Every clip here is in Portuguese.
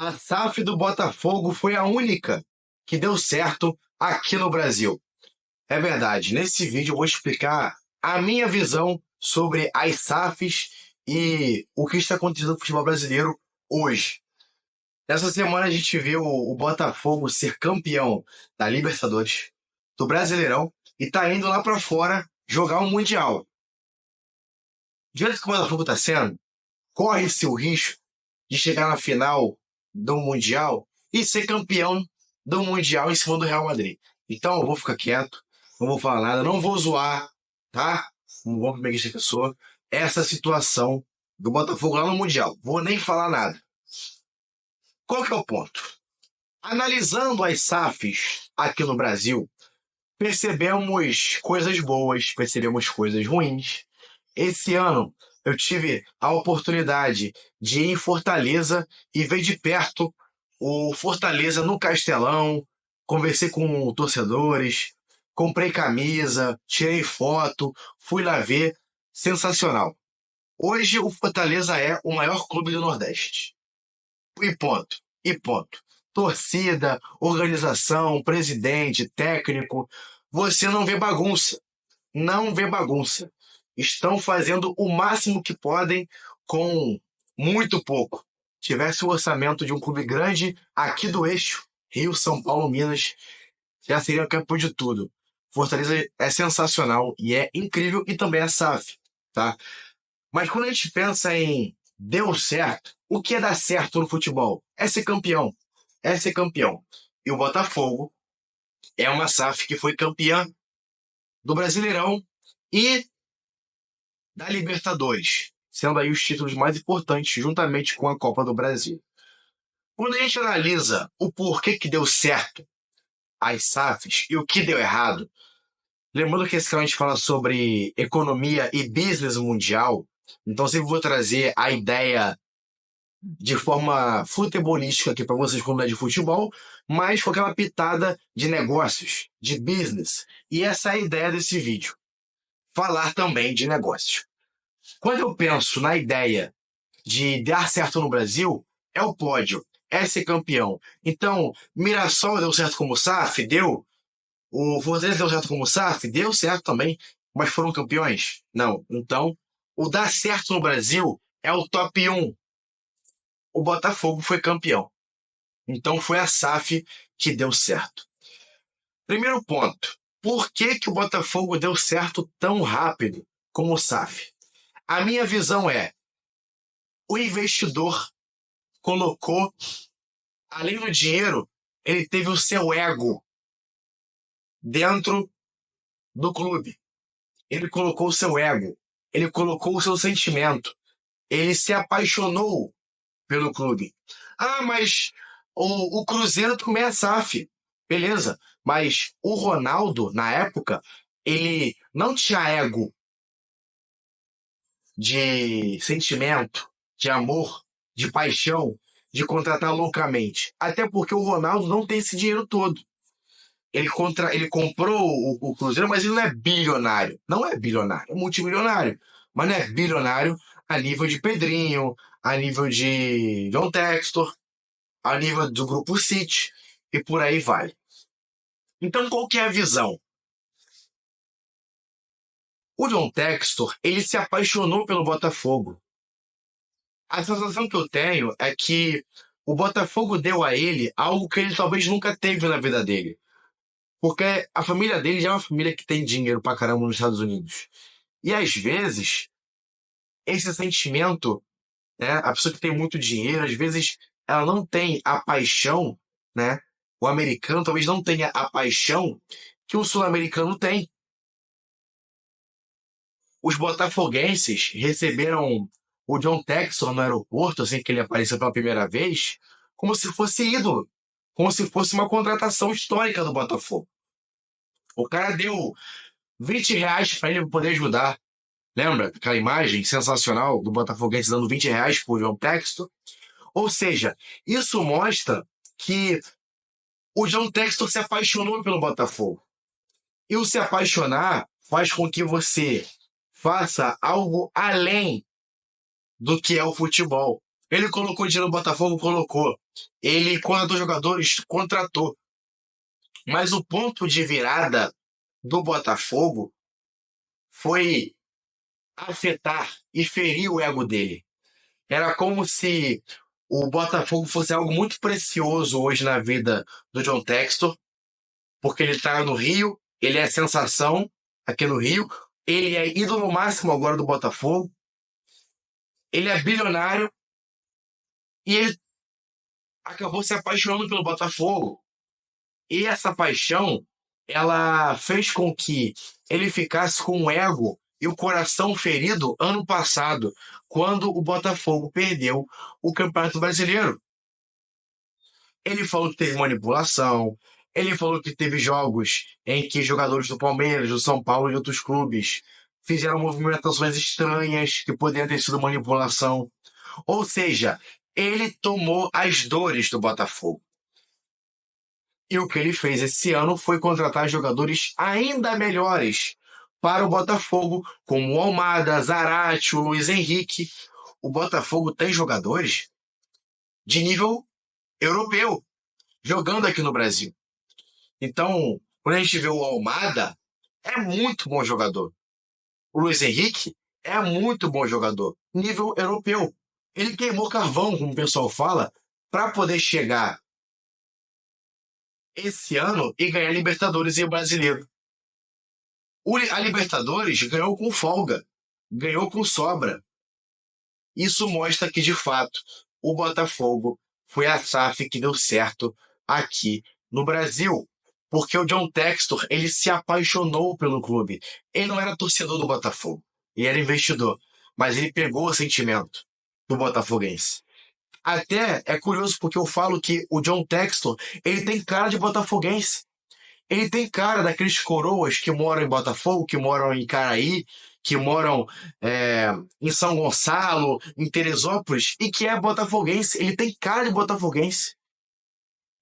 A SAF do Botafogo foi a única que deu certo aqui no Brasil. É verdade, nesse vídeo eu vou explicar a minha visão sobre as SAFs e o que está acontecendo no futebol brasileiro hoje. Essa semana a gente viu o Botafogo ser campeão da Libertadores, do Brasileirão e tá indo lá para fora jogar um Mundial. Do jeito que o Botafogo está sendo, corre-se o risco de chegar na final do Mundial e ser campeão do Mundial em cima do Real Madrid. Então eu vou ficar quieto, não vou falar nada, não vou zoar, tá? Um bom flamenguista que eu sou, essa situação do Botafogo lá no Mundial. Vou nem falar nada. Qual que é o ponto? Analisando as SAFs aqui no Brasil, percebemos coisas boas, percebemos coisas ruins. Esse ano eu tive a oportunidade de ir em Fortaleza e ver de perto o Fortaleza no Castelão, conversei com torcedores, comprei camisa, tirei foto, fui lá ver, sensacional. Hoje o Fortaleza é o maior clube do Nordeste. E ponto. E ponto. Torcida, organização, presidente, técnico, você não vê bagunça. Não vê bagunça. Estão fazendo o máximo que podem com muito pouco. Tivesse o orçamento de um clube grande aqui do eixo, Rio, São Paulo, Minas, já seria campeão de tudo. Fortaleza é sensacional e é incrível e também é SAF, tá? Mas quando a gente pensa em deu certo, o que é dar certo no futebol? É ser campeão. É ser campeão. E o Botafogo é uma SAF que foi campeã do Brasileirão e da Libertadores, sendo aí os títulos mais importantes juntamente com a Copa do Brasil. Quando a gente analisa o porquê que deu certo as SAFs e o que deu errado, lembrando que esse canal a gente fala sobre economia e business mundial, então sempre vou trazer a ideia de forma futebolística aqui para vocês quando é de futebol, mas com aquela pitada de negócios, de business. E essa é a ideia desse vídeo. Falar também de negócios. Quando eu penso na ideia de dar certo no Brasil, é o pódio, é ser campeão. Então, Mirassol deu certo como SAF? Deu. O Fortaleza deu certo como SAF? Deu certo também, mas foram campeões? Não. Então, o dar certo no Brasil é o top 1. O Botafogo foi campeão. Então, foi a SAF que deu certo. Primeiro ponto. Por que que o Botafogo deu certo tão rápido como o SAF? A minha visão é, o investidor colocou, além do dinheiro, ele teve o seu ego dentro do clube. Ele colocou o seu ego, ele colocou o seu sentimento, ele se apaixonou pelo clube. Ah, mas o Cruzeiro também é SAF. Beleza, mas o Ronaldo, na época, ele não tinha ego de sentimento, de amor, de paixão, de contratar loucamente. Até porque o Ronaldo não tem esse dinheiro todo. Ele comprou o Cruzeiro, mas ele não é bilionário. Não é bilionário, é multimilionário. Mas não é bilionário a nível de Pedrinho, a nível de John Textor, a nível do Grupo City, e por aí vai. Então, qual que é a visão? O John Textor, ele se apaixonou pelo Botafogo. A sensação que eu tenho é que o Botafogo deu a ele algo que ele talvez nunca teve na vida dele. Porque a família dele já é uma família que tem dinheiro pra caramba nos Estados Unidos. E às vezes, esse sentimento, né, a pessoa que tem muito dinheiro, às vezes ela não tem a paixão, né? O americano talvez não tenha a paixão que o sul-americano tem. Os botafoguenses receberam o John Textor no aeroporto, assim que ele apareceu pela primeira vez, como se fosse ídolo, como se fosse uma contratação histórica do Botafogo. O cara deu R$ 20 para ele poder ajudar. Lembra aquela imagem sensacional do botafoguense dando R$ 20 por John Textor? Ou seja, isso mostra que o John Textor se apaixonou pelo Botafogo. E o se apaixonar faz com que você faça algo além do que é o futebol. Ele colocou dinheiro no Botafogo, colocou. Ele contratou jogadores, contratou. Mas o ponto de virada do Botafogo foi afetar e ferir o ego dele. Era como se o Botafogo fosse algo muito precioso hoje na vida do John Textor, porque ele está no Rio, ele é sensação aqui no Rio, ele é ídolo máximo agora do Botafogo, ele é bilionário e ele acabou se apaixonando pelo Botafogo. E essa paixão, ela fez com que ele ficasse com o ego e o coração ferido ano passado, quando o Botafogo perdeu o Campeonato Brasileiro. Ele falou que teve manipulação, ele falou que teve jogos em que jogadores do Palmeiras, do São Paulo e de outros clubes fizeram movimentações estranhas que poderiam ter sido manipulação. Ou seja, ele tomou as dores do Botafogo. E o que ele fez esse ano foi contratar jogadores ainda melhores para o Botafogo, como o Almada, Zarate, o Luiz Henrique. O Botafogo tem jogadores de nível europeu jogando aqui no Brasil. Então, quando a gente vê o Almada, é muito bom jogador. O Luiz Henrique é muito bom jogador, nível europeu. Ele queimou carvão, como o pessoal fala, para poder chegar esse ano e ganhar Libertadores e o Brasileiro. A Libertadores ganhou com folga, ganhou com sobra. Isso mostra que, de fato, o Botafogo foi a SAF que deu certo aqui no Brasil. Porque o John Textor, ele se apaixonou pelo clube. Ele não era torcedor do Botafogo, ele era investidor. Mas ele pegou o sentimento do botafoguense. Até é curioso porque eu falo que o John Textor, ele tem cara de botafoguense. Ele tem cara daqueles coroas que moram em Botafogo, que moram em Caraí, que moram em São Gonçalo, em Teresópolis, e que é botafoguense. Ele tem cara de botafoguense.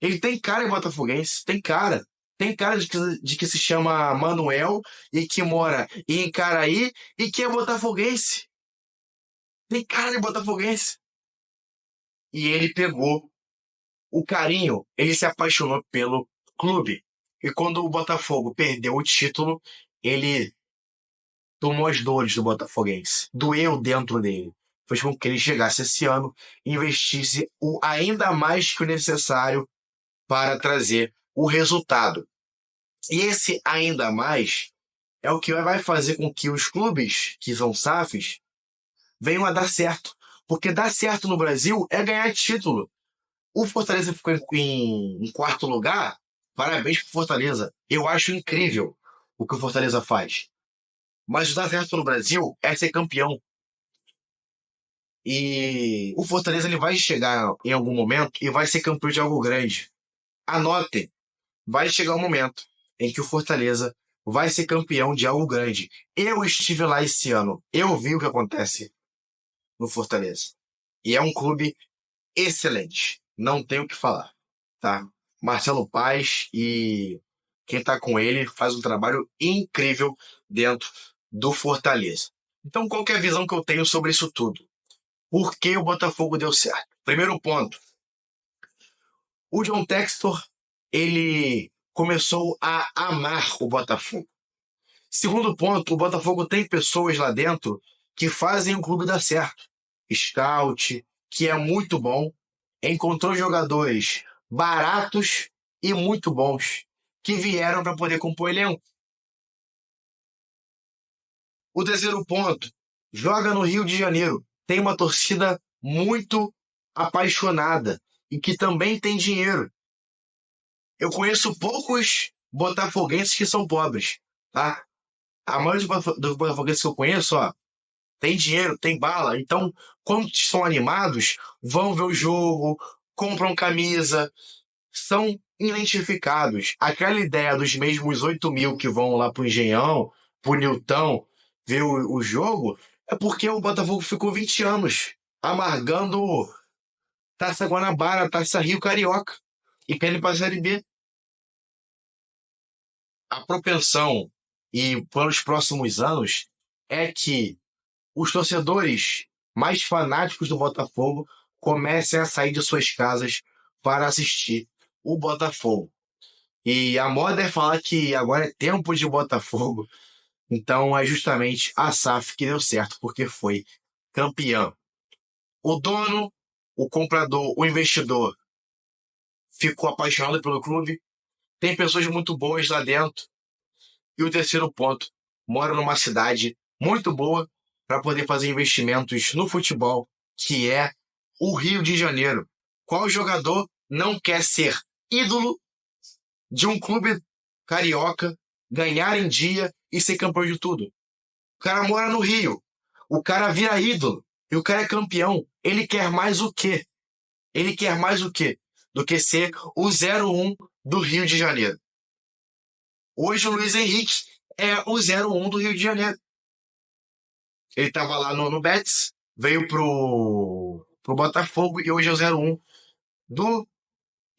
Ele tem cara de botafoguense, tem cara. Tem cara de que se chama Manuel e que mora em Caraí e que é botafoguense. Tem cara de botafoguense. E ele pegou o carinho, ele se apaixonou pelo clube. E quando o Botafogo perdeu o título, ele tomou as dores do botafoguense. Doeu dentro dele. Fez com que ele chegasse esse ano e investisse o ainda mais que o necessário para trazer o resultado. E esse ainda mais é o que vai fazer com que os clubes que são SAFs venham a dar certo. Porque dar certo no Brasil é ganhar título. O Fortaleza ficou em quarto lugar. Parabéns pro Fortaleza. Eu acho incrível o que o Fortaleza faz. Mas dar certo no Brasil é ser campeão. E o Fortaleza ele vai chegar em algum momento e vai ser campeão de algo grande. Anotem, vai chegar um momento em que o Fortaleza vai ser campeão de algo grande. Eu estive lá esse ano. Eu vi o que acontece no Fortaleza. E é um clube excelente. Não tenho o que falar, tá? Marcelo Paes e quem tá com ele faz um trabalho incrível dentro do Fortaleza. Então, qual que é a visão que eu tenho sobre isso tudo? Por que o Botafogo deu certo? Primeiro ponto. O John Textor, ele começou a amar o Botafogo. Segundo ponto, o Botafogo tem pessoas lá dentro que fazem o clube dar certo. Scout, que é muito bom, encontrou jogadores baratos e muito bons que vieram para poder compor elenco. O terceiro ponto, joga no Rio de Janeiro. Tem uma torcida muito apaixonada e que também tem dinheiro. Eu conheço poucos botafoguenses que são pobres, tá? A maioria dos botafoguenses que eu conheço, ó, tem dinheiro, tem bala. Então, quando estão animados, vão ver o jogo, compram camisa, são identificados. Aquela ideia dos mesmos 8 mil que vão lá pro Engenhão, pro Nilton, ver o jogo, é porque o Botafogo ficou 20 anos amargando Taça Guanabara, Taça Rio Carioca e querem ir pra Série B. A propensão e para os próximos anos é que os torcedores mais fanáticos do Botafogo comecem a sair de suas casas para assistir o Botafogo. E a moda é falar que agora é tempo de Botafogo. Então é justamente a SAF que deu certo, porque foi campeão. O dono, o comprador, o investidor ficou apaixonado pelo clube. Tem pessoas muito boas lá dentro. E o terceiro ponto, mora numa cidade muito boa para poder fazer investimentos no futebol, que é o Rio de Janeiro. Qual jogador não quer ser ídolo de um clube carioca, ganhar em dia e ser campeão de tudo? O cara mora no Rio, o cara vira ídolo e o cara é campeão. Ele quer mais o quê? Ele quer mais o quê? Do que ser o 01 do Rio de Janeiro. Hoje o Luiz Henrique é o 01 do Rio de Janeiro. Ele estava lá no Betis, veio pro Botafogo e hoje é o 01 do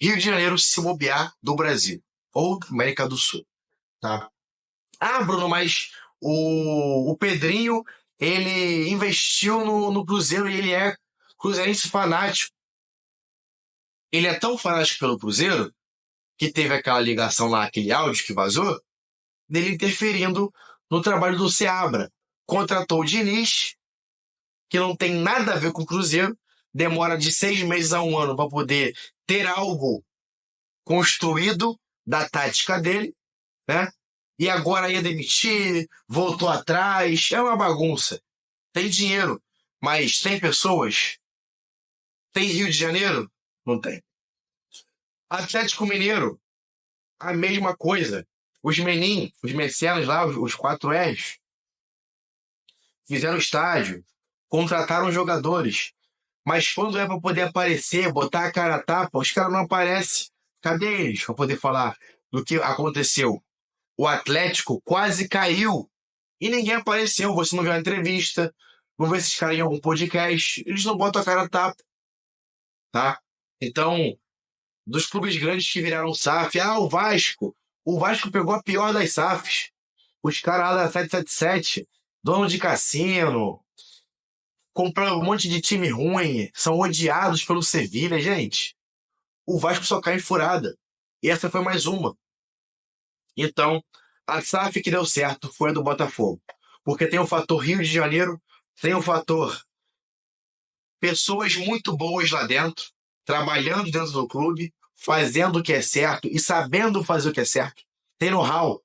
Rio de Janeiro, se bobear, do Brasil. Ou América do Sul, tá? Ah, Bruno, mas o Pedrinho, ele investiu no Cruzeiro e ele é cruzeirense fanático. Ele é tão fanático pelo Cruzeiro que teve aquela ligação lá, aquele áudio que vazou, dele interferindo no trabalho do Seabra. Contratou o Diniz, que não tem nada a ver com o Cruzeiro, demora de 6 meses a 1 ano para poder ter algo construído da tática dele, né? E agora ia demitir, voltou atrás, é uma bagunça. Tem dinheiro, mas tem pessoas? Tem Rio de Janeiro? Não tem. Atlético Mineiro, a mesma coisa. Os Menin, os mecenas lá, os 4 R's, fizeram estádio, contrataram jogadores. Mas quando é para poder aparecer, botar a cara a tapa, os caras não aparecem. Cadê eles para poder falar do que aconteceu? O Atlético quase caiu e ninguém apareceu. Você não viu a entrevista, não vê esses caras em algum podcast. Eles não botam a cara a tapa, tá? Então, dos clubes grandes que viraram SAF, o Vasco. O Vasco pegou a pior das SAFs. Os caras lá da 777, dono de cassino, compraram um monte de time ruim, são odiados pelo Sevilha, gente. O Vasco só cai em furada. E essa foi mais uma. Então, a SAF que deu certo foi a do Botafogo. Porque tem o fator Rio de Janeiro, tem o fator pessoas muito boas lá dentro, trabalhando dentro do clube, fazendo o que é certo e sabendo fazer o que é certo. Tem know-how,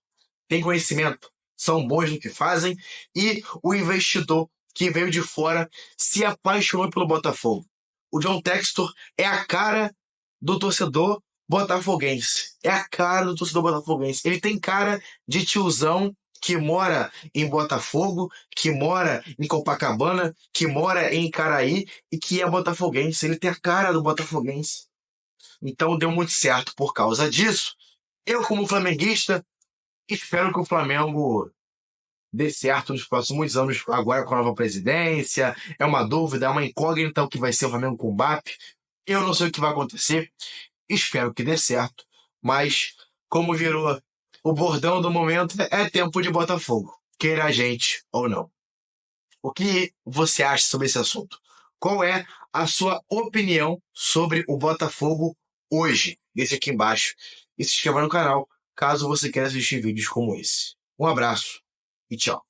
tem conhecimento, são bons no que fazem. E o investidor que veio de fora se apaixonou pelo Botafogo. O John Textor é a cara do torcedor botafoguense. É a cara do torcedor botafoguense. Ele tem cara de tiozão que mora em Botafogo, que mora em Copacabana, que mora em Caraí e que é botafoguense. Ele tem a cara do botafoguense. Então deu muito certo por causa disso. Eu, como flamenguista, espero que o Flamengo dê certo nos próximos anos, agora com a nova presidência. É uma dúvida, é uma incógnita o que vai ser o Flamengo com o Mbappé. Eu não sei o que vai acontecer. Espero que dê certo. Mas, como virou o bordão do momento, é tempo de Botafogo. Queira a gente ou não. O que você acha sobre esse assunto? Qual é a sua opinião sobre o Botafogo hoje? Deixe aqui embaixo e se inscreva no canal caso você queira assistir vídeos como esse. Um abraço e tchau.